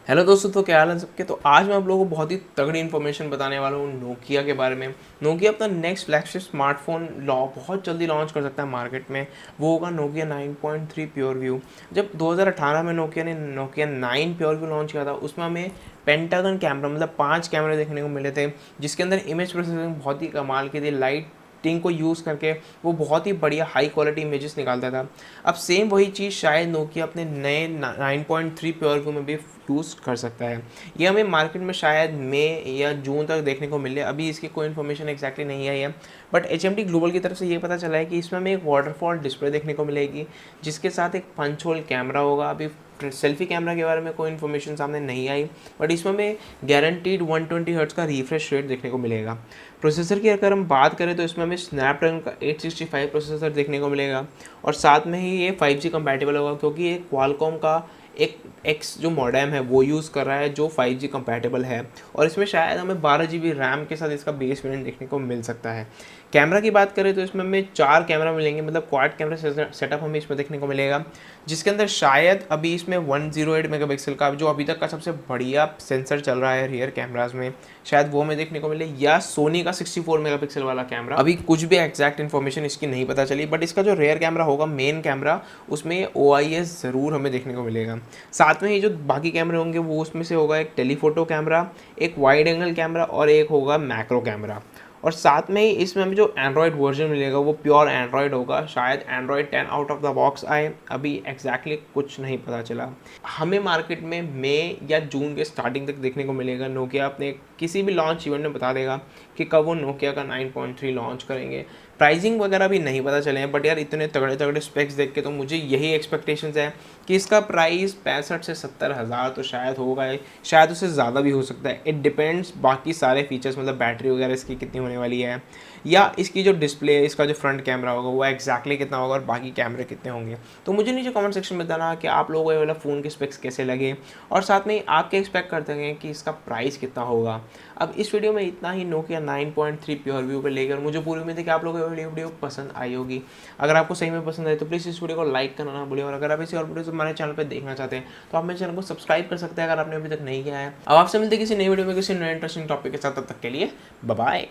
Hello दोस्तों, तो क्या हाल है सबके। तो आज मैं आप लोगों को बहुत ही तगड़ी इन्फॉर्मेशन बताने वाला हूँ नोकिया के बारे में। नोकिया अपना नेक्स्ट फ्लैगशिप स्मार्टफोन बहुत जल्दी लॉन्च कर सकता है मार्केट में। वो होगा नोकिया 9.3 प्योर व्यू। जब 2018 में नोकिया ने नोकिया 9 प्योर व्यू लॉन्च किया था, उसमें हमें पेंटागन कैमरा मतलब 5 कैमरे देखने को मिले थे, जिसके अंदर इमेज प्रोसेसिंग बहुत ही कमाल की थी। लाइटिंग को यूज़ करके वो बहुत ही बढ़िया हाई क्वालिटी इमेजेस निकालता था। अब सेम वही चीज़ शायद नोकिया अपने नए 9.3 प्योर व्यू में भी यूज़ कर सकता है। ये हमें मार्केट में शायद मई या जून तक देखने को मिले। अभी इसकी कोई इन्फॉर्मेशन एक्जैक्टली नहीं आई है, बट एचएमडी ग्लोबल की तरफ से ये पता चला है कि इसमें हमें एक वाटरफॉल डिस्प्ले देखने को मिलेगी, जिसके साथ एक पंच होल कैमरा होगा। अभी सेल्फी कैमरा के बारे में कोई इन्फॉर्मेशन सामने नहीं आई, बट इसमें हमें गारंटीड 120 हर्ट्ज का रिफ्रेश रेट देखने को मिलेगा। प्रोसेसर की अगर हम बात करें तो इसमें हमें स्नैपड्रैगन का 865 प्रोसेसर देखने को मिलेगा, और साथ में ही ये 5G कंपैटिबल होगा, क्योंकि ये क्वालकॉम का एक एक्स जो मॉडेम है वो यूज़ कर रहा है जो 5G कंपैटिबल है। और इसमें शायद हमें 12 GB रैम के साथ इसका बेस वेरिएंट देखने को मिल सकता है। कैमरा की बात करें तो इसमें हमें 4 कैमरा मिलेंगे, मतलब क्वाड कैमरा सेटअप हमें इसमें देखने को मिलेगा, जिसके अंदर शायद अभी इसमें 108 मेगापिक्सल का जो अभी तक का सबसे बढ़िया सेंसर चल रहा है रियर कैमराज में, शायद वो हमें देखने को मिले, या सोनी का 64 मेगापिक्सल वाला कैमरा। अभी कुछ भी एक्जैक्ट इन्फॉर्मेशन इसकी नहीं पता चली, बट इसका जो रियर कैमरा होगा मेन कैमरा, उसमें OIS ज़रूर हमें देखने को मिलेगा। साथ में ही जो बाकी कैमरे होंगे वो उसमें से होगा एक टेलीफोटो कैमरा, एक वाइड एंगल कैमरा और एक होगा मैक्रो कैमरा। और साथ में ही इसमें हमें जो एंड्रॉयड वर्जन मिलेगा वो प्योर एंड्रॉयड होगा, शायद Android 10 out of the box आए, अभी एग्जैक्टली कुछ नहीं पता चला। हमें मार्केट में मई या जून के स्टार्टिंग तक देखने को मिलेगा। नोकिया अपने किसी भी लॉन्च इवेंट में बता देगा कि कब वो नोकिया का 9.3 लॉन्च करेंगे। प्राइसिंग वगैरह भी नहीं पता चले हैं, बट यार इतने तगड़े तगड़े स्पेक्स देख के तो मुझे यही एक्सपेक्टेशंस है कि इसका प्राइस 65 से 70 हज़ार तो शायद होगा ही, शायद उससे ज़्यादा भी हो सकता है। इट डिपेंड्स बाकी सारे फीचर्स, मतलब बैटरी वगैरह इसकी कितनी होने वाली है, या इसकी जो डिस्प्ले है, इसका जो फ्रंट कैमरा होगा वो एक्जैक्टली कितना होगा, और बाकी कैमरे कितने होंगे। तो मुझे नीचे कमेंट सेक्शन में बताना कि आप लोगों को ये वाला फ़ोन के स्पेक्स कैसे लगे, और साथ में आप क्या एक्सपेक्ट करते हैं कि इसका प्राइस कितना होगा। अब इस वीडियो में इतना ही नोकिया 9.3 प्योर व्यू पर लेकर। मुझे पूरी उम्मीद है कि आप लोगों को ये वीडियो पसंद आई होगी। अगर आपको सही में पसंद आए तो प्लीज़ इस वीडियो को लाइक करना ना भूलिए, और अगर आप इसी और वीडियो हमारे चैनल पर देखना चाहते हैं तो आप मेरे चैनल को सब्सक्राइब कर सकते हैं अगर आपने अभी तक नहीं किया है। अब आपसे मिलते हैं किसी नई वीडियो में किसी नए इंटरेस्टिंग टॉपिक के साथ। तब तक के लिए बाय बाय।